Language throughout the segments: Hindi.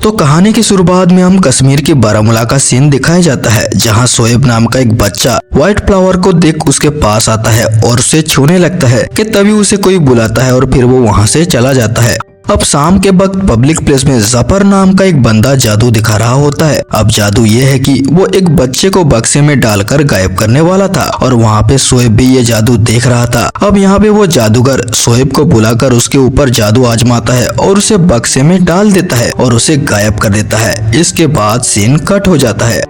तो कहानी की शुरुआत में हम कश्मीर के बारामूला का सीन दिखाया जाता है, जहां शोएब नाम का एक बच्चा व्हाइट फ्लावर को देख उसके पास आता है और उसे छूने लगता है कि तभी उसे कोई बुलाता है और फिर वो वहां से चला जाता है। अब शाम के वक्त पब्लिक प्लेस में जफर नाम का एक बंदा जादू दिखा रहा होता है। अब जादू ये है कि वो एक बच्चे को बक्से में डालकर गायब करने वाला था और वहाँ पे शोएब भी ये जादू देख रहा था। अब यहाँ पे वो जादूगर शोएब को बुलाकर उसके ऊपर जादू आजमाता है और उसे बक्से में डाल देता है और उसे गायब कर देता है। इसके बाद सीन कट हो जाता है।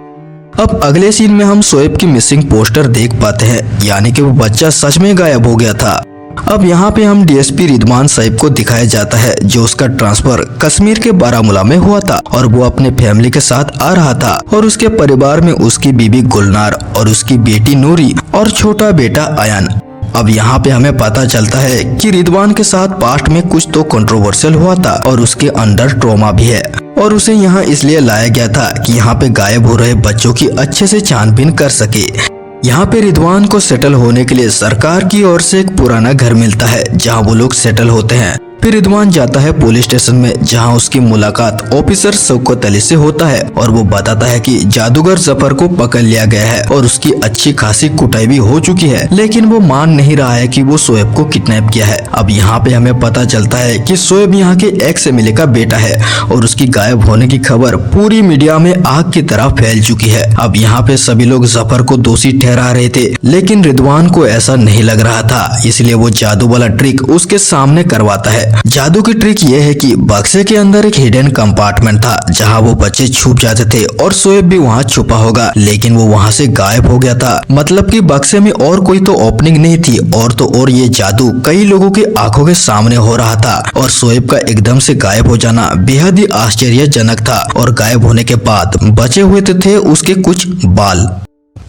अब अगले सीन में हम शोएब की मिसिंग पोस्टर देख पाते हैं, यानी कि वो बच्चा सच में गायब हो गया था। अब यहाँ पे हम डीएसपी रिदवान साहिब को दिखाया जाता है, जो उसका ट्रांसफर कश्मीर के बारामूला में हुआ था और वो अपने फैमिली के साथ आ रहा था और उसके परिवार में उसकी बीबी गुलनार और उसकी बेटी नूरी और छोटा बेटा अयान। अब यहाँ पे हमें पता चलता है कि रिदवान के साथ पास्ट में कुछ तो कंट्रोवर्शियल हुआ था और उसके अंडर ट्रॉमा भी है और उसे यहाँ इसलिए लाया गया था कि यहाँ पे गायब हो रहे बच्चों की अच्छे से छानबीन कर सके। यहाँ पे रिदवान को सेटल होने के लिए सरकार की ओर से एक पुराना घर मिलता है, जहाँ वो लोग सेटल होते हैं। फिर रिदवान जाता है पुलिस स्टेशन में, जहाँ उसकी मुलाकात ऑफिसर शौकत अली से होता है और वो बताता है कि जादूगर जफर को पकड़ लिया गया है और उसकी अच्छी खासी कुटाई भी हो चुकी है, लेकिन वो मान नहीं रहा है कि वो शोएब को किडनैप किया है। अब यहाँ पे हमें पता चलता है कि शोएब यहाँ के एक्स एमएलए का बेटा है और उसकी गायब होने की खबर पूरी मीडिया में आग की तरह फैल चुकी है। अब यहाँ पे सभी लोग जफर को दोषी ठहरा रहे थे, लेकिन रिदवान को ऐसा नहीं लग रहा था, इसलिए वो जादू वाला ट्रिक उसके सामने करवाता है। जादू की ट्रिक ये है कि बक्से के अंदर एक हिडन कंपार्टमेंट था, जहां वो बच्चे छुप जाते थे और शोएब भी वहां छुपा होगा, लेकिन वो वहां से गायब हो गया था। मतलब कि बक्से में और कोई तो ओपनिंग नहीं थी और तो और ये जादू कई लोगों की आंखों के सामने हो रहा था और शोएब का एकदम से गायब हो जाना बेहद ही आश्चर्यजनक था और गायब होने के बाद बचे हुए थे उसके कुछ बाल।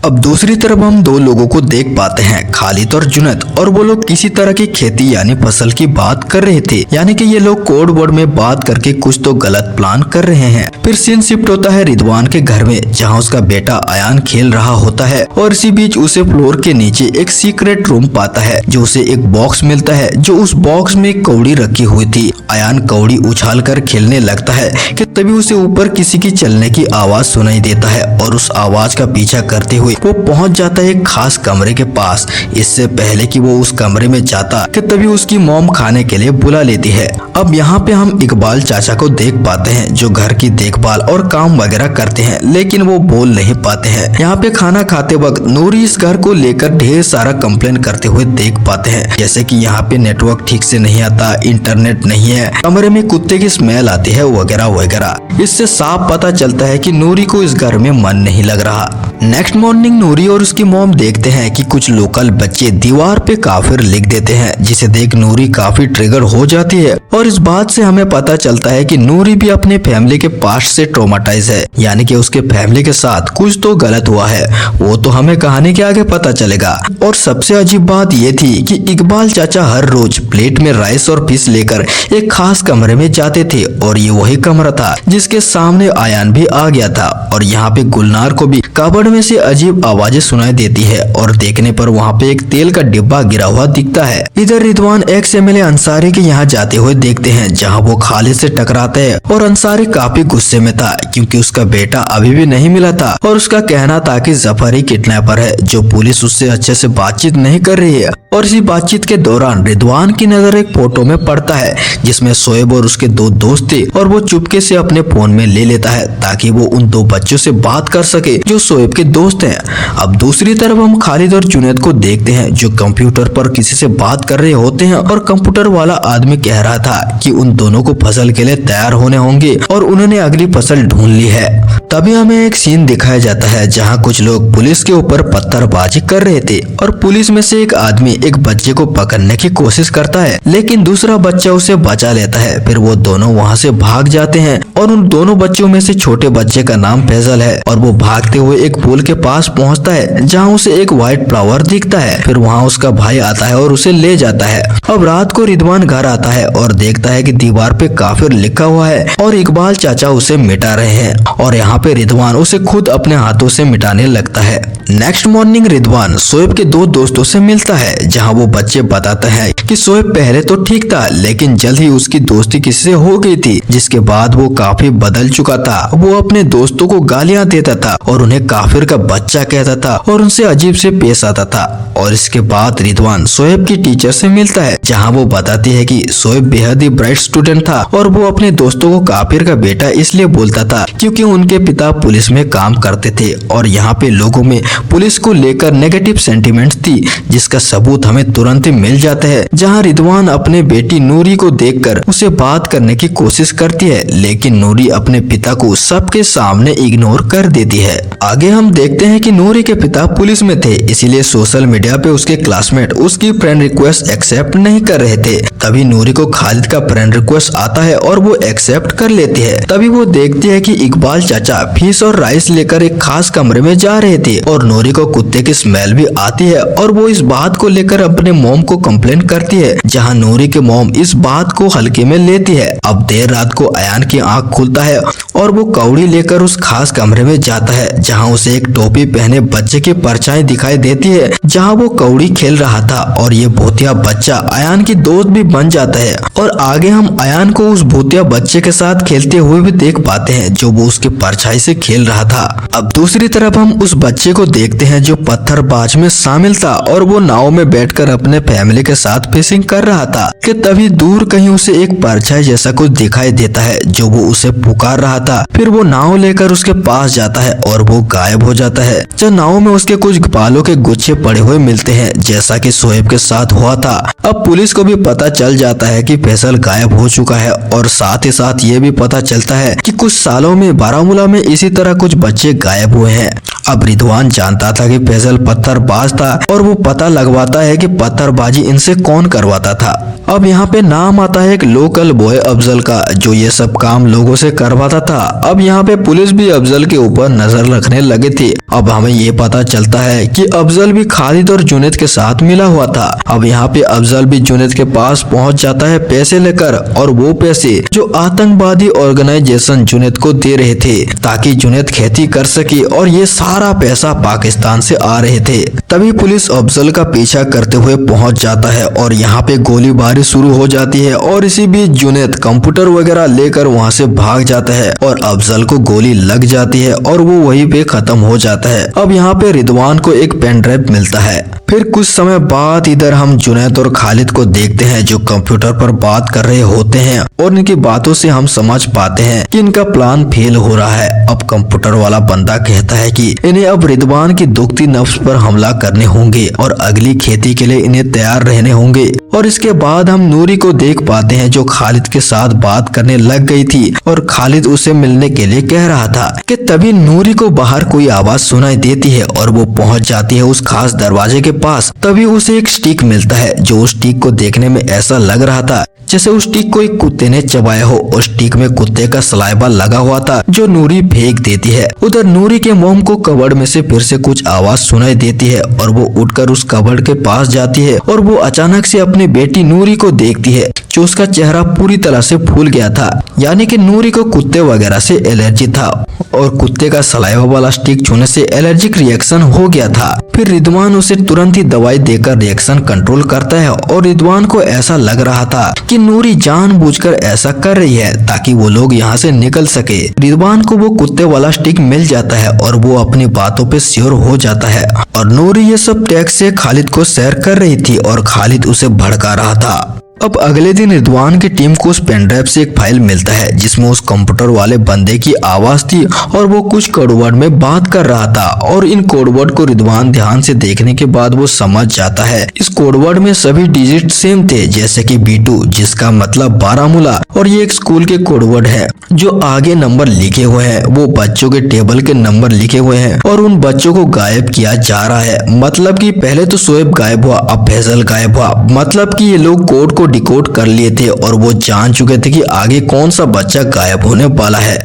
अब दूसरी तरफ हम दो लोगों को देख पाते हैं, खालिद और जुनैद, और वो लोग किसी तरह की खेती यानी फसल की बात कर रहे थे, यानी कि ये लोग कोड वर्ड में बात करके कुछ तो गलत प्लान कर रहे हैं। फिर सीन शिफ्ट होता है रिदवान के घर में, जहां उसका बेटा अयान खेल रहा होता है और इसी बीच उसे फ्लोर के नीचे एक सीक्रेट रूम पाता है, जो उसे एक बॉक्स मिलता है, जो उस बॉक्स में एक कौड़ी रखी हुई थी। अयान कौड़ी उछाल कर खेलने लगता है कि तभी उसे ऊपर किसी की चलने की आवाज सुनाई देता है और उस आवाज का पीछा करते हुए वो पहुंच जाता है एक खास कमरे के पास। इससे पहले कि वो उस कमरे में जाता कि तभी उसकी मॉम खाने के लिए बुला लेती है। अब यहाँ पे हम इकबाल चाचा को देख पाते हैं, जो घर की देखभाल और काम वगैरह करते हैं, लेकिन वो बोल नहीं पाते हैं। यहाँ पे खाना खाते वक्त नूरी इस घर को लेकर ढेर सारा कंप्लेन करते हुए देख पाते हैं, जैसे कि यहाँ पे नेटवर्क ठीक से नहीं आता, इंटरनेट नहीं है, कमरे में कुत्ते की स्मेल आती है वगैरह वगैरह। इससे साफ पता चलता है कि नूरी को इस घर में मन नहीं लग रहा। नेक्स्ट मॉर्निंग नूरी और उसकी मॉम देखते हैं कि कुछ लोकल बच्चे दीवार पे काफिर लिख देते हैं, जिसे देख नूरी काफी ट्रिगर हो जाती है और इस बात से हमें पता चलता है कि नूरी भी अपने फैमिली के पास्ट से ट्रॉमाटाइज है, यानी कि उसके फैमिली के साथ कुछ तो गलत हुआ है। वो तो हमें कहानी के आगे पता चलेगा। और सबसे अजीब बात ये थी कि इकबाल चाचा हर रोज प्लेट में राइस और फिश लेकर एक खास कमरे में जाते थे और ये वही कमरा था जिसके सामने अयान भी आ गया था। और यहाँ पे गुलनार को भी कबर्ड में से अजीब आवाजें सुनाई देती है और देखने पर वहाँ पे एक तेल का डिब्बा गिरा हुआ दिखता है। इधर रिदवान एक्स एमएलए अंसारी के यहाँ जाते हुए देखते हैं, जहाँ वो खालिद से टकराते हैं और अंसारी काफी गुस्से में था, क्योंकि उसका बेटा अभी भी नहीं मिला था और उसका कहना था कि जफर ही किडनैपर है, जो पुलिस उससे अच्छे से बातचीत नहीं कर रही है। और इसी बातचीत के दौरान रिदवान की नजर एक फोटो में पड़ता है, जिसमें शोएब और उसके दो दोस्त थे और वो चुपके से अपने फोन में ले लेता है ताकि वो उन दो बच्चों से बात कर सके जो शोएब के दोस्त हैं। अब दूसरी तरफ हम खालिद और जुनैद को देखते हैं, जो कंप्यूटर पर किसी से बात कर रहे होते हैं और कंप्यूटर वाला आदमी कह रहा था कि उन दोनों को फसल के लिए तैयार होने होंगे और उन्होंने अगली फसल ढूंढ ली है। तभी हमें एक सीन दिखाया जाता है, जहाँ कुछ लोग पुलिस के ऊपर पत्थरबाजी कर रहे थे और पुलिस में से एक आदमी एक बच्चे को पकड़ने की कोशिश करता है, लेकिन दूसरा बच्चा उसे बचा लेता है। फिर वो दोनों वहाँ से भाग जाते हैं और उन दोनों बच्चों में से छोटे बच्चे का नाम फैजल है और वो भागते हुए एक पुल के पास पहुँचता है, जहाँ उसे एक व्हाइट फ्लावर दिखता है। फिर वहाँ उसका भाई आता है और उसे ले जाता है। अब रात को रिदवान घर आता है और देखता है कि दीवार पे काफिर लिखा हुआ है और इकबाल चाचा उसे मिटा रहे हैं। और यहाँ यहाँ पे रिदवान उसे खुद अपने हाथों से मिटाने लगता है। नेक्स्ट मॉर्निंग रिदवान शोएब के दो दोस्तों से मिलता है, जहाँ वो बच्चे बताते हैं कि शोएब पहले तो ठीक था, लेकिन जल्द ही उसकी दोस्ती किसी से हो गई थी, जिसके बाद वो काफी बदल चुका था। वो अपने दोस्तों को गालियां देता था और उन्हें काफिर का बच्चा कहता था और उनसे अजीब से पेश आता था। और इसके बाद रिदवान शोएब की टीचर से मिलता है, जहाँ वो बताती है कि शोएब बेहद ही ब्राइट स्टूडेंट था और वो अपने दोस्तों को काफिर का बेटा इसलिए बोलता था क्योंकि उनके पिता पुलिस में काम करते थे और यहाँ पे लोगों में पुलिस को लेकर नेगेटिव सेंटिमेंट्स थी, जिसका सबूत हमें तुरंत ही मिल जाता है। जहाँ रिदवान अपने बेटी नूरी को देखकर उसे बात करने की कोशिश करती है, लेकिन नूरी अपने पिता को सबके सामने इग्नोर कर देती है। आगे हम देखते हैं कि नूरी के पिता पुलिस में थे, इसीलिए सोशल मीडिया पे उसके क्लासमेट उसकी फ्रेंड रिक्वेस्ट एक्सेप्ट नहीं कर रहे थे। तभी नूरी को खालिद का फ्रेंड रिक्वेस्ट आता है और वो एक्सेप्ट कर लेती है। तभी वो देखती है कि इकबाल चाचा फिश और राइस लेकर एक खास कमरे में जा रहे थे और नूरी को कुत्ते की स्मेल भी आती है और वो इस बात को लेकर अपने मॉम को कंप्लेन करती है, जहां नूरी के मॉम इस बात को हल्के में लेती है। अब देर रात को अयान की आंख खुलता है और वो कौड़ी लेकर उस खास कमरे में जाता है, जहां उसे एक टोपी पहने बच्चे की परछाई दिखाई देती है, जहां वो कौड़ी खेल रहा था और ये भूतिया बच्चा अयान की दोस्त भी बन जाता है। और आगे हम अयान को उस भूतिया बच्चे के साथ खेलते हुए भी देख पाते हैं, जो वो उसके परछाई से खेल रहा था। अब दूसरी तरफ हम उस बच्चे को देखते हैं जो पत्थरबाज में शामिल था और वो नाव में बैठकर अपने फैमिली के साथ फिशिंग कर रहा था कि तभी दूर कहीं उसे एक परछाई जैसा कुछ दिखाई देता है, जो वो उसे पुकार रहा था। फिर वो नाव लेकर उसके पास जाता है और वो गायब हो जाता है। जब नाव में उसके कुछ बालों के गुच्छे पड़े हुए मिलते हैं, जैसा कि शोएब के साथ हुआ था। अब पुलिस को भी पता चल जाता है कि फैसल गायब हो चुका है और साथ ही साथ ये भी पता चलता है कि कुछ सालों में बारामूला में इसी तरह कुछ बच्चे गायब हुए हैं। अब रिदवान जानता था कि फैसल पत्थरबाज था और वो पता लगवाता है कि पत्थरबाजी इनसे कौन करवाता था। अब यहाँ पे नाम आता है एक लोकल बॉय अफजल का, जो ये सब काम लोगों से करवाता था। अब यहाँ पे पुलिस भी अफजल के ऊपर नजर रखने लगे थे। अब हमें ये पता चलता है कि अफजल भी खालिद और जुनैद के साथ मिला हुआ था। अब यहाँ पे अफजल भी जुनैद के पास पहुँच जाता है पैसे लेकर, और वो पैसे जो आतंकवादी ऑर्गेनाइजेशन जुनैद को दे रहे थे ताकि जुनैद खेती कर सके, और ये सारा पैसा पाकिस्तान से आ रहे थे। तभी पुलिस अफजल का पीछा करते हुए पहुंच जाता है और यहाँ पे गोलीबारी शुरू हो जाती है और इसी बीच जुनैद कंप्यूटर वगैरह लेकर वहाँ से भाग जाता है और अफजल को गोली लग जाती है और वो वहीं पे खत्म हो जाता है। अब यहाँ पे रिदवान को एक पेन ड्राइव मिलता है। फिर कुछ समय बाद इधर हम जुनैद और खालिद को देखते हैं जो कंप्यूटर पर बात कर रहे होते हैं, और इनकी बातों से हम समझ पाते हैं कि इनका प्लान फेल हो रहा है। अब कंप्यूटर वाला बंदा कहता है कि इन्हें अब रिदवान की दुखती नफ्स पर हमला करने होंगे और अगली खेती के लिए इन्हें तैयार रहने होंगे। और इसके बाद हम नूरी को देख पाते हैं जो खालिद के साथ बात करने लग गई थी और खालिद उसे मिलने के लिए कह रहा था कि तभी नूरी को बाहर कोई आवाज सुनाई देती है और वो पहुंच जाती है उस खास दरवाजे के पास। तभी उसे एक स्टिक मिलता है जो उस स्टिक को देखने में ऐसा लग रहा था जैसे उस स्टिक को एक कुत्ते ने चबाया हो। उस स्टिक में कुत्ते का सलाइवा लगा हुआ था जो नूरी फेंक देती है। उधर नूरी के मोम को कबर्ड में से फिर से कुछ आवाज सुनाई देती है और वो उठकर उस कबर्ड के पास जाती है और वो अचानक से अपनी बेटी नूरी को देखती है जो उसका चेहरा पूरी तरह से फूल गया था, यानी कि नूरी को कुत्ते वगैरह से एलर्जी था और कुत्ते का सलाइवा वाला स्टिक छूने से एलर्जिक रिएक्शन हो गया था। फिर रिदवान उसे तुरंत ही दवाई देकर रिएक्शन कंट्रोल करता है और रिदवान को ऐसा लग रहा था कि नूरी जानबूझकर ऐसा कर रही है ताकि वो लोग यहाँ से निकल सके। रिदवान को वो कुत्ते वाला स्टिक मिल जाता है और वो अपनी बातों पे श्योर हो जाता है और नूरी ये सब टेक्स्ट से खालिद को शेयर कर रही थी और खालिद उसे भड़का रहा था। अब अगले दिन रिदवान की टीम को उस पेनड्राइव से एक फाइल मिलता है जिसमें उस कंप्यूटर वाले बंदे की आवाज थी और वो कुछ कोडवर्ड में बात कर रहा था, और इन कोडवर्ड को रिदवान ध्यान से देखने के बाद वो समझ जाता है इस कोडवर्ड में सभी डिजिट सेम थे, जैसे कि B2 जिसका मतलब बारामूला, और ये एक स्कूल के कोडवर्ड है। जो आगे नंबर लिखे हुए हैं वो बच्चों के टेबल के नंबर लिखे हुए हैं और उन बच्चों को गायब किया जा रहा है। मतलब कि पहले तो शोएब गायब हुआ, अब फैसल गायब हुआ। मतलब कि ये लोग कोड को डिकोड कर लिए थे और वो जान चुके थे कि आगे कौन सा बच्चा गायब होने वाला है।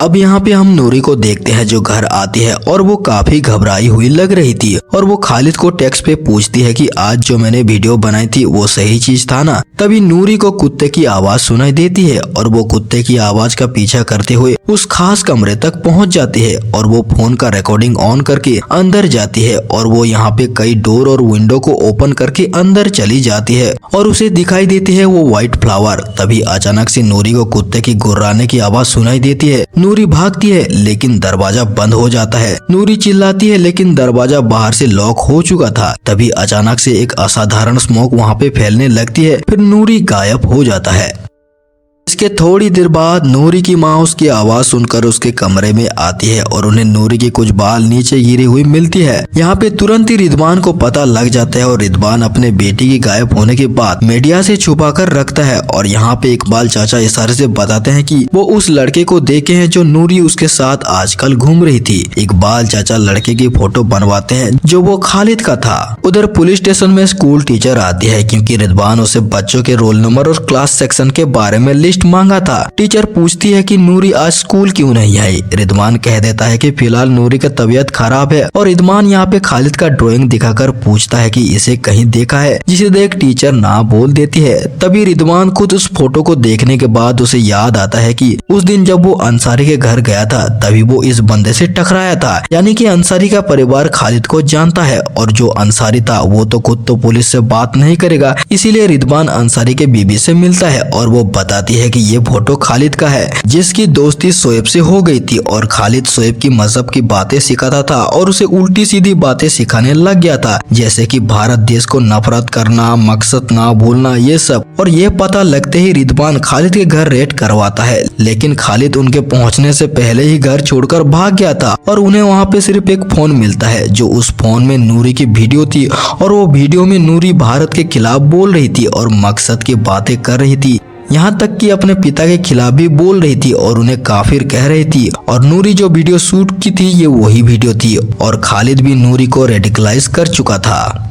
अब यहाँ पे हम नूरी को देखते हैं जो घर आती है और वो काफी घबराई हुई लग रही थी और वो खालिद को टेक्स्ट पे पूछती है कि आज जो मैंने वीडियो बनाई थी वो सही चीज था ना। तभी नूरी को कुत्ते की आवाज सुनाई देती है और वो कुत्ते की आवाज का पीछा करते हुए उस खास कमरे तक पहुँच जाती है और वो फोन का रिकॉर्डिंग ऑन करके अंदर जाती है और वो यहाँ पे कई डोर और विंडो को ओपन करके अंदर चली जाती है और उसे दिखाई देती है वो व्हाइट फ्लावर। तभी अचानक से नूरी को कुत्ते की गुर्राने की आवाज सुनाई देती है। नूरी भागती है लेकिन दरवाजा बंद हो जाता है। नूरी चिल्लाती है लेकिन दरवाजा बाहर से लॉक हो चुका था। तभी अचानक से एक असाधारण स्मोक वहाँ पे फैलने लगती है, फिर नूरी गायब हो जाता है। इसके थोड़ी देर बाद नूरी की माँ उसकी आवाज सुनकर उसके कमरे में आती है और उन्हें नूरी के कुछ बाल नीचे गिरी हुई मिलती है। यहाँ पे तुरंत ही रिदवान को पता लग जाता है और रिदवान अपने बेटी की गायब होने के बाद मीडिया से छुपा कर रखता है और यहाँ पे इकबाल चाचा इशारे से बताते हैं कि वो उस लड़के को देखे हैं जो नूरी उसके साथ आजकल घूम रही थी। इकबाल चाचा लड़के की फोटो बनवाते हैं जो वो खालिद का था। उधर पुलिस स्टेशन में स्कूल टीचर आती है क्योंकि रिदवान उसे बच्चों के रोल नंबर और क्लास सेक्शन के बारे में लिस्ट मांगा था। टीचर पूछती है कि नूरी आज स्कूल क्यों नहीं आई। रिदवान कह देता है कि फिलहाल नूरी का तबीयत खराब है और रिदवान यहाँ पे खालिद का ड्राइंग दिखाकर पूछता है कि इसे कहीं देखा है, जिसे देख टीचर ना बोल देती है। तभी रिदवान खुद उस फोटो को देखने के बाद उसे याद आता है कि उस दिन जब वो अंसारी के घर गया था तभी वो इस बंदे से टकराया था, यानी कि अंसारी का परिवार खालिद को जानता है और जो अंसारी था वो तो खुद तो पुलिस से बात नहीं करेगा। इसीलिए रिदवान अंसारी के बीबी से मिलता है और वो बताती है कि ये फोटो खालिद का है जिसकी दोस्ती शोएब से हो गई थी और खालिद शोएब की मजहब की बातें सिखाता था और उसे उल्टी सीधी बातें सिखाने लग गया था, जैसे कि भारत देश को नफरत करना, मकसद ना भूलना, ये सब। और ये पता लगते ही रिदवान खालिद के घर रेड करवाता है, लेकिन खालिद उनके पहुंचने से पहले ही घर छोड़कर भाग गया था और उन्हें वहाँ पे सिर्फ एक फोन मिलता है जो उस फोन में नूरी की वीडियो थी और वो वीडियो में नूरी भारत के खिलाफ बोल रही थी और मकसद की बातें कर रही थी, यहाँ तक कि अपने पिता के खिलाफ भी बोल रही थी और उन्हें काफिर कह रही थी। और नूरी जो वीडियो शूट की थी ये वही वीडियो थी और खालिद भी नूरी को रेडिकलाइज कर चुका था।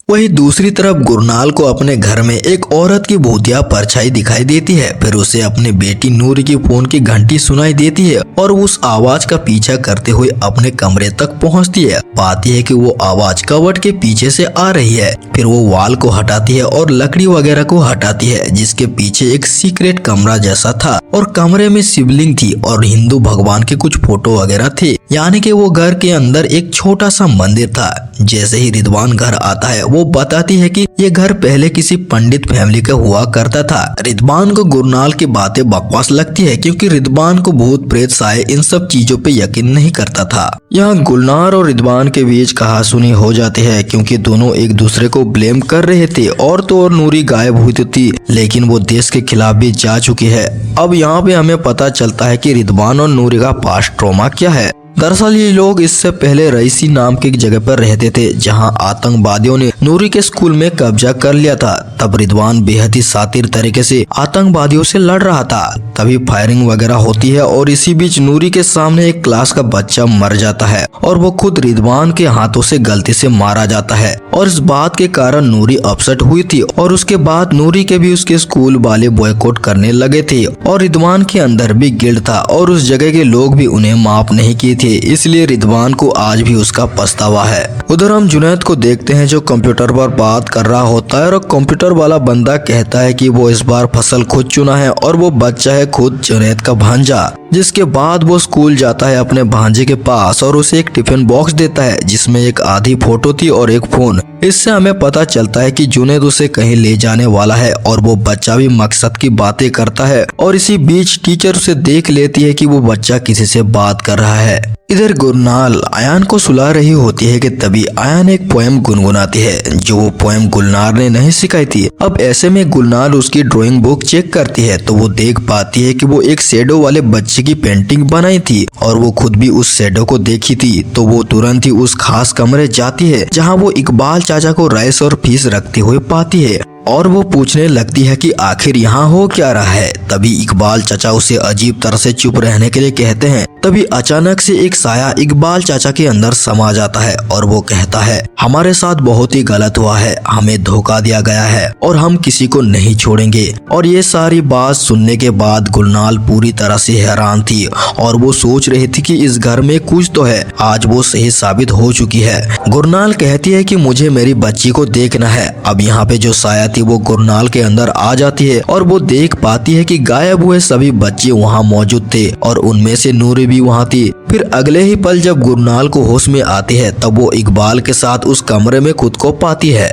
वही दूसरी तरफ गुरनाल को अपने घर में एक औरत की भूतिया परछाई दिखाई देती है। फिर उसे अपनी बेटी नूरी की फोन की घंटी सुनाई देती है और उस आवाज का पीछा करते हुए अपने कमरे तक पहुंचती है। पाती है कि वो आवाज कबर्ड के पीछे से आ रही है। फिर वो वाल को हटाती है और लकड़ी वगैरह को हटाती है जिसके पीछे एक सीक्रेट कमरा जैसा था और कमरे में शिवलिंग थी और हिंदू भगवान के कुछ फोटो वगैरह थे, यानी कि वो घर के अंदर एक छोटा सा मंदिर था। जैसे ही रिदवान घर आता है वो बताती है कि ये घर पहले किसी पंडित फैमिली का हुआ करता था। रिदवान को गुरनाल की बातें बकवास लगती है क्योंकि रिदवान को भूत प्रेत साए इन सब चीजों पे यकीन नहीं करता था। यहाँ गुलनार और रिदवान के बीच कहासुनी हो जाती है क्योंकि दोनों एक दूसरे को ब्लेम कर रहे थे। और तो और नूरी गायब हुई थी लेकिन वो देश के खिलाफ भी जा चुकी है। अब यहाँ पे हमें पता चलता है कि रिदवान और नूरी का पास्ट ट्रॉमा क्या है। दरअसल ये लोग इससे पहले रईसी नाम की एक जगह पर रहते थे जहां आतंकवादियों ने नूरी के स्कूल में कब्जा कर लिया था। तब रिदवान बेहद ही शातिर तरीके से आतंकवादियों से लड़ रहा था। तभी फायरिंग वगैरह होती है और इसी बीच नूरी के सामने एक क्लास का बच्चा मर जाता है और वो खुद रिदवान के हाथों से गलती से मारा जाता है और इस बात के कारण नूरी अपसेट हुई थी और उसके बाद नूरी के भी उसके स्कूल वाले बॉयकॉट करने लगे थे और रिदवान के अंदर भी गिल्ट था और उस जगह के लोग भी उन्हें माफ नहीं किए थे, इसलिए रिदवान को आज भी उसका पछतावा है। उधर हम जुनैद को देखते हैं जो कंप्यूटर पर बात कर रहा होता है और कंप्यूटर वाला बंदा कहता है कि वो इस बार फसल खुद चुना है और वो बच्चा है खुद जुनैद का भांजा। जिसके बाद वो स्कूल जाता है अपने भांजे के पास और उसे एक टिफिन बॉक्स देता है जिसमें एक आधी फोटो थी और एक फोन। इससे हमें पता चलता है कि जुनैद उसे कहीं ले जाने वाला है और वो बच्चा भी मकसद की बातें करता है और इसी बीच टीचर उसे देख लेती है कि वो बच्चा किसी से बात कर रहा है। इधर गुरनाल आयान को सुला रही होती है कि तभी आयान एक पोएम गुनगुनाती है जो वो पोएम गुलनार ने नहीं सिखाई थी। अब ऐसे में गुलनार उसकी ड्राइंग बुक चेक करती है तो वो देख पाती है कि वो एक शैडो वाले बच्चे की पेंटिंग बनाई थी और वो खुद भी उस शैडो को देखी थी। तो वो तुरंत ही उस खास कमरे जाती है जहाँ वो इकबाल चाचा को राइस और फिश रखते हुए पाती है। और वो पूछने लगती है कि आखिर यहाँ हो क्या रहा है। तभी इकबाल चाचा उसे अजीब तरह से चुप रहने के लिए कहते हैं। तभी अचानक से एक साया इकबाल चाचा के अंदर समा जाता है और वो कहता है, हमारे साथ बहुत ही गलत हुआ है, हमें धोखा दिया गया है और हम किसी को नहीं छोड़ेंगे। और ये सारी बात सुनने के बाद गुलनाल पूरी तरह से हैरान थी और वो सोच रही थी कि इस घर में कुछ तो है। आज वो सही साबित हो चुकी है। गुलनाल कहती है कि मुझे मेरी बच्ची को देखना है। अब यहाँ पे जो साया थी वो गुलनाल के अंदर आ जाती है और वो देख पाती है कि गायब हुए सभी बच्चे वहाँ मौजूद थे और उनमें से नूरी भी वहाँ थी। फिर अगले ही पल जब गुलनाल को होश में आती है तब वो इकबाल के साथ उस कमरे में खुद को पाती है।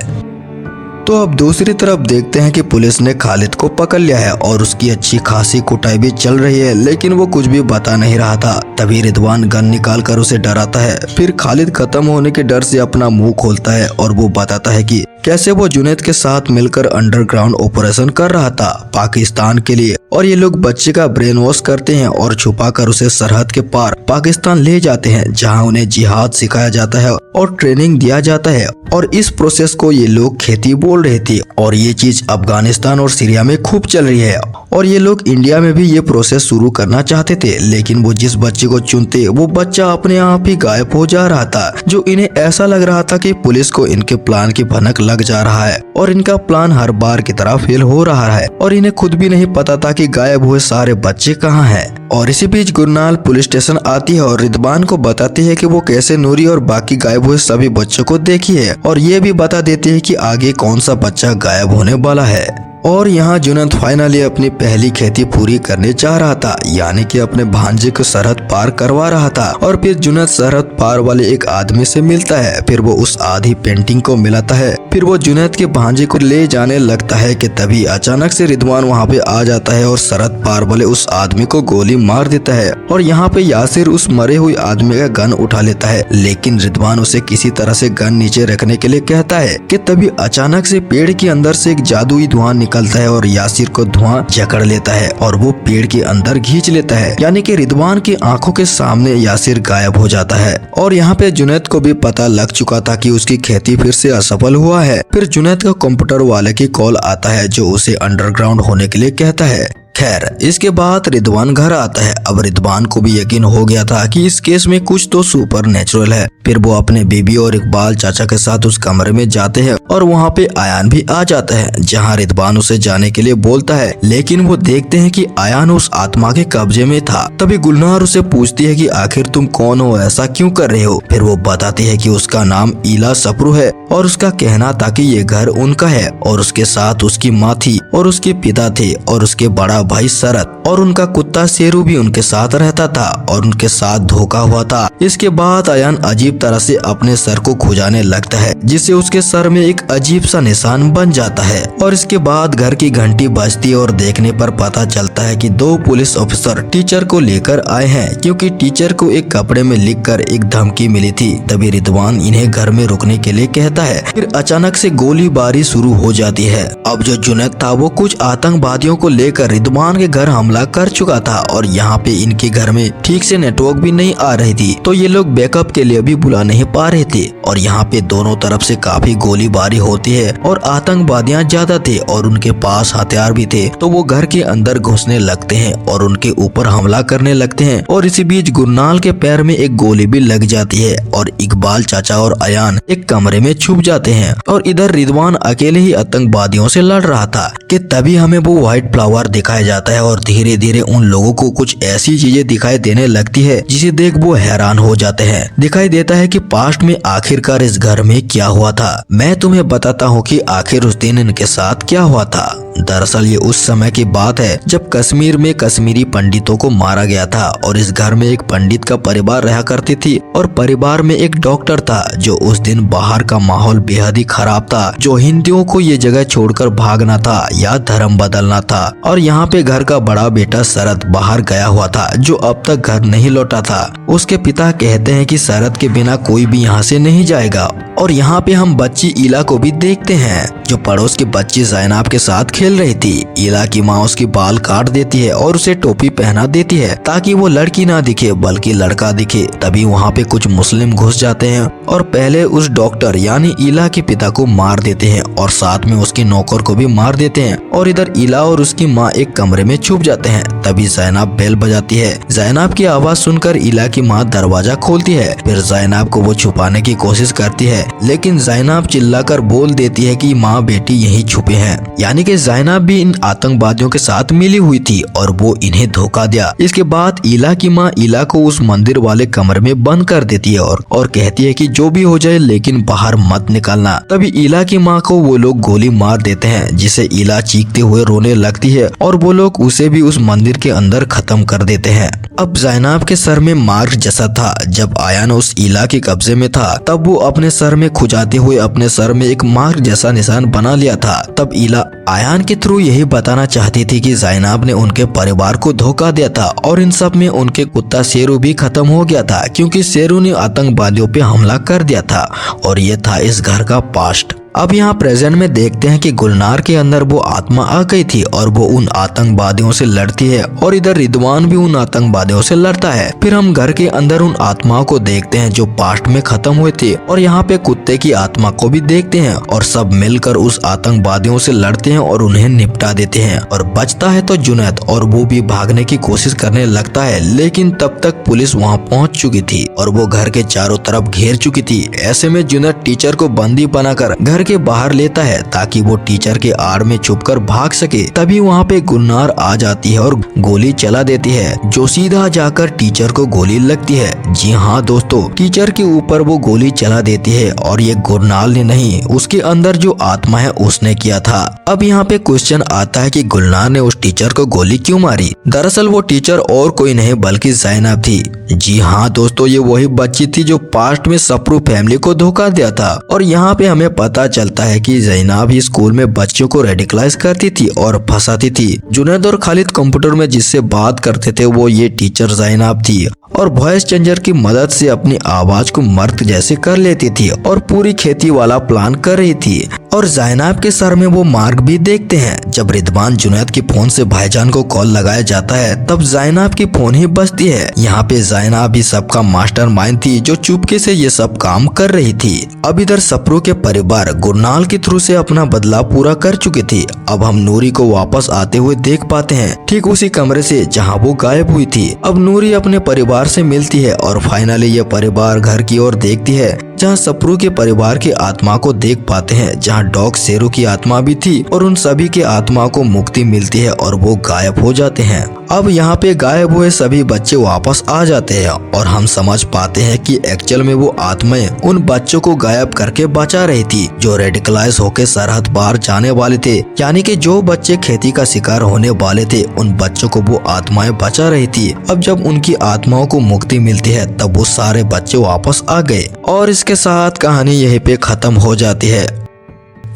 तो अब दूसरी तरफ देखते हैं कि पुलिस ने खालिद को पकड़ लिया है और उसकी अच्छी खासी कुटाई भी चल रही है, लेकिन वो कुछ भी बता नहीं रहा था। तभी रिदवान गन निकाल कर उसे डराता है। फिर खालिद खत्म होने के डर से अपना मुंह खोलता है और वो बताता है कि कैसे वो जुनैद के साथ मिलकर अंडरग्राउंड ऑपरेशन कर रहा था पाकिस्तान के लिए, और ये लोग बच्चे का ब्रेन वॉश करते हैं और छुपाकर उसे सरहद के पार पाकिस्तान ले जाते हैं, जहां उन्हें जिहाद सिखाया जाता है और ट्रेनिंग दिया जाता है। और इस प्रोसेस को ये लोग खेती बोल रहे थे और ये चीज अफगानिस्तान और सीरिया में खूब चल रही है। और ये लोग इंडिया में भी ये प्रोसेस शुरू करना चाहते थे, लेकिन वो जिस बच्चे को चुनते वो बच्चा अपने आप ही गायब हो जा रहा था, जो इन्हें ऐसा लग रहा था कि पुलिस को इनके प्लान की भनक लग जा रहा है और इनका प्लान हर बार की तरह फेल हो रहा है और इन्हें खुद भी नहीं पता था कि गायब हुए सारे बच्चे कहाँ हैं। और इसी बीच गुलनाल पुलिस स्टेशन आती है और रिदवान को बताती है कि वो कैसे नूरी और बाकी गायब हुए सभी बच्चों को देखी है और ये भी बता देती है कि आगे कौन सा बच्चा गायब होने वाला है। और यहाँ जुनैद फाइनली अपनी पहली खेती पूरी करने जा रहा था, यानी कि अपने भांजे को सरहद पार करवा रहा था। और फिर जुनैद सरहद पार वाले एक आदमी से मिलता है। फिर वो उस आधी पेंटिंग को मिलाता है। फिर वो जुनैद के भांजे को ले जाने लगता है कि तभी अचानक से रिदवान वहाँ पे आ जाता है और सरहद पार वाले उस आदमी को गोली मार देता है। और यहाँ पे यासिर उस मरे हुए आदमी का गन उठा लेता है, लेकिन रिदवान उसे किसी तरह से गन नीचे रखने के लिए कहता है कि तभी अचानक से पेड़ के अंदर से एक जादुई धुआं निकलता है और यासिर को धुआं जकड़ लेता है और वो पेड़ के अंदर खींच लेता है, यानी कि रिदवान की आंखों के सामने यासिर गायब हो जाता है। और यहाँ पे जुनैद को भी पता लग चुका था कि उसकी खेती फिर से असफल हुआ है। फिर जुनैद का कंप्यूटर वाले की कॉल आता है जो उसे अंडरग्राउंड होने के लिए कहता है। खैर, इसके बाद रिदवान घर आता है। अब रिदवान को भी यकीन हो गया था कि इस केस में कुछ तो सुपर नेचुरल है। फिर वो अपने बीबी और इकबाल चाचा के साथ उस कमरे में जाते हैं और वहाँ पे आयान भी आ जाता है, जहाँ रिदवान उसे जाने के लिए बोलता है, लेकिन वो देखते हैं कि आयान उस आत्मा के कब्जे में था। तभी गुलनार उसे पूछती है कि आखिर तुम कौन हो, ऐसा क्यों कर रहे हो। फिर वो बताती है कि उसका नाम ईला सप्रू है और उसका कहना था कि ये घर उनका है और उसके साथ उसकी माँ थी और उसके पिता थे और उसके बड़ा भाई शरत और उनका कुत्ता शेरू भी उनके साथ रहता था और उनके साथ धोखा हुआ था। इसके बाद आयान अजीब तरह से अपने सर को खुजाने लगता है, जिससे उसके सर में एक अजीब सा निशान बन जाता है। और इसके बाद घर की घंटी बजती है और देखने पर पता चलता है कि दो पुलिस ऑफिसर टीचर को लेकर आए हैं, क्योंकि टीचर को एक कपड़े में लिखकर एक धमकी मिली थी। तभी रिदवान इन्हें घर में रुकने के लिए कहता है। फिर अचानक से गोलीबारी शुरू हो जाती है। अब जो जुनैद था वो कुछ आतंकवादियों को लेकर रिदवान के घर हमला कर चुका था और यहाँ पे इनके घर में ठीक से नेटवर्क भी नहीं आ रही थी, तो ये लोग बैकअप के लिए भी बुला नहीं पा रहे थे। और यहाँ पे दोनों तरफ से काफी गोलीबारी होती है और आतंकवादियां ज्यादा थे और उनके पास हथियार भी थे, तो वो घर के अंदर घुसने लगते हैं और उनके ऊपर हमला करने लगते हैं। और इसी बीच गुलनाल के पैर में एक गोली भी लग जाती है और इकबाल चाचा और अयान एक कमरे में छुप जाते हैं। और इधर रिदवान अकेले ही आतंकवादियों से लड़ रहा था कि तभी हमें वो व्हाइट फ्लावर दिखाया जाता है और धीरे धीरे उन लोगों को कुछ ऐसी चीजें दिखाई देने लगती है जिसे देख वो हैरान हो जाते हैं। दिखाई देता है कि पास्ट में आखिरकार इस घर में क्या हुआ था। मैं तुम्हें बताता हूँ कि आखिर उस दिन इनके साथ क्या हुआ था। दरअसल ये उस समय की बात है जब कश्मीर में कश्मीरी पंडितों को मारा गया था और इस घर में एक पंडित का परिवार रहा करती थी और परिवार में एक डॉक्टर था। जो उस दिन बाहर का माहौल बेहद ही खराब था, जो हिंदुओं को ये जगह छोड़कर भागना था या धर्म बदलना था। और यहाँ पे घर का बड़ा बेटा शरद बाहर गया हुआ था, जो अब तक घर नहीं लौटा था। उसके पिता कहते हैं कि शरद के बिना कोई भी यहाँ से नहीं जाएगा। और यहाँ पे हम बच्ची ईला को भी देखते हैं, जो पड़ोस की बच्ची जैनाब के साथ खेल रही थी। इला की माँ उसकी बाल काट देती है और उसे टोपी पहना देती है ताकि वो लड़की ना दिखे बल्कि लड़का दिखे। तभी वहाँ पे कुछ मुस्लिम घुस जाते हैं और पहले उस डॉक्टर यानी इला के पिता को मार देते हैं और साथ में उसके नौकर को भी मार देते हैं। और इधर इला और उसकी माँ एक कमरे में छुप जाते हैं। तभी ज़ैनब बेल बजाती है। ज़ैनब की आवाज सुनकर इला की माँ दरवाजा खोलती है। फिर ज़ैनब को वो छुपाने की कोशिश करती है, लेकिन ज़ैनब चिल्लाकर बोल देती है कि माँ बेटी यहीं छुपे हैं। यानी कि ज़ैनब भी इन आतंकवादियों के साथ मिली हुई थी और वो इन्हें धोखा दिया। इसके बाद इला की माँ इला को उस मंदिर वाले कमरे में बंद कर देती है और कहती है कि जो भी हो जाए लेकिन बाहर मत निकलना। तभी इला की माँ को वो लोग गोली मार देते हैं, जिसे इला चीखते हुए रोने लगती है और वो लोग उसे भी उस मंदिर के अंदर खत्म कर देते हैं। अब ज़ैनब के सर में मार्क जैसा था। जब आयान उस इला के कब्जे में था तब वो अपने सर में खुजाते हुए अपने सर में एक मार्क जैसा निशान बना लिया था। तब इला आयान के थ्रू यही बताना चाहती थी कि ज़ैनब ने उनके परिवार को धोखा दिया था और इन सब में उनके कुत्ता शेरू भी खत्म हो गया था, क्योंकि शेरू ने आतंकवादियों पे हमला कर दिया था और ये था इस घर का पास्ट। अब यहाँ प्रेजेंट में देखते हैं कि गुलनार के अंदर वो आत्मा आ गई थी और वो उन आतंकवादियों से लड़ती है और इधर रिदवान भी उन आतंकवादियों से लड़ता है। फिर हम घर के अंदर उन आत्माओं को देखते हैं जो पास्ट में खत्म हुए थे और यहाँ पे कुत्ते की आत्मा को भी देखते हैं और सब मिलकर उस आतंकवादियों से लड़ते हैं और उन्हें निपटा देते हैं। और बचता है तो जुनैद और वो भी भागने की कोशिश करने लगता है, लेकिन तब तक पुलिस वहाँ पहुँच चुकी थी और वो घर के चारों तरफ घेर चुकी थी। ऐसे में जुनैद टीचर को बंदी बनाकर घर के बाहर लेता है ताकि वो टीचर के आड़ में छुपकर भाग सके। तभी वहाँ पे गुलनार आ जाती है और गोली चला देती है, जो सीधा जाकर टीचर को गोली लगती है। जी हाँ दोस्तों, टीचर के ऊपर वो गोली चला देती है और ये गुलनार ने नहीं, उसके अंदर जो आत्मा है उसने किया था। अब यहाँ पे क्वेश्चन आता है कि गुलनार ने उस टीचर को गोली क्यों मारी। दरअसल वो टीचर और कोई नहीं बल्कि ज़ैनब थी। जी हाँ दोस्तों, ये वही बच्ची थी जो पास्ट में सप्रू फैमिली को धोखा दिया था। और यहाँ पे हमें पता चलता है कि ज़ैनब ही स्कूल में बच्चों को रेडिकलाइज करती थी और फंसाती थी। जुनैद और खालिद कंप्यूटर में जिससे बात करते थे वो ये टीचर ज़ैनब थी और वॉइस चेंजर की मदद से अपनी आवाज को मर्द जैसे कर लेती थी और पूरी खेती वाला प्लान कर रही थी। और ज़ैनब के सर में वो मार्क भी देखते हैं। जब रिदवान जुनैद के फोन से भाईजान को कॉल लगाया जाता है तब ज़ैनब की फोन ही बजती है। यहाँ पे ज़ैनब ही सबका मास्टरमाइंड थी जो चुपके से ये सब काम कर रही थी। अब इधर सप्रू के परिवार गुरनाल के थ्रू से अपना बदलाव पूरा कर चुके थे। अब हम नूरी को वापस आते हुए देख पाते हैं, ठीक उसी कमरे से जहाँ वो गायब हुई थी। अब नूरी अपने परिवार से मिलती है और फाइनली ये परिवार घर की ओर देखती है जहाँ सप्रू के परिवार की आत्मा को देख पाते हैं, जहाँ डॉग शेरू की आत्मा भी थी और उन सभी के आत्मा को मुक्ति मिलती है और वो गायब हो जाते हैं। अब यहाँ पे गायब हुए सभी बच्चे वापस आ जाते हैं और हम समझ पाते हैं कि एक्चुअल में वो आत्माएं उन बच्चों को गायब करके बचा रही थी जो रेडिकलाइज होकर सरहद पार जाने वाले थे। यानी कि जो बच्चे खेती का शिकार होने वाले थे उन बच्चों को वो आत्माएं बचा रही थी। अब जब उनकी आत्माओं को मुक्ति मिलती है तब वो सारे बच्चे वापस आ गए और इसके साथ कहानी यहीं पे खत्म हो जाती है।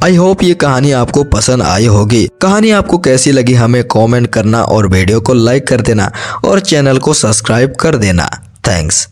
आई होप ये कहानी आपको पसंद आई होगी। कहानी आपको कैसी लगी हमें कमेंट करना और वीडियो को लाइक कर देना और चैनल को सब्सक्राइब कर देना। थैंक्स।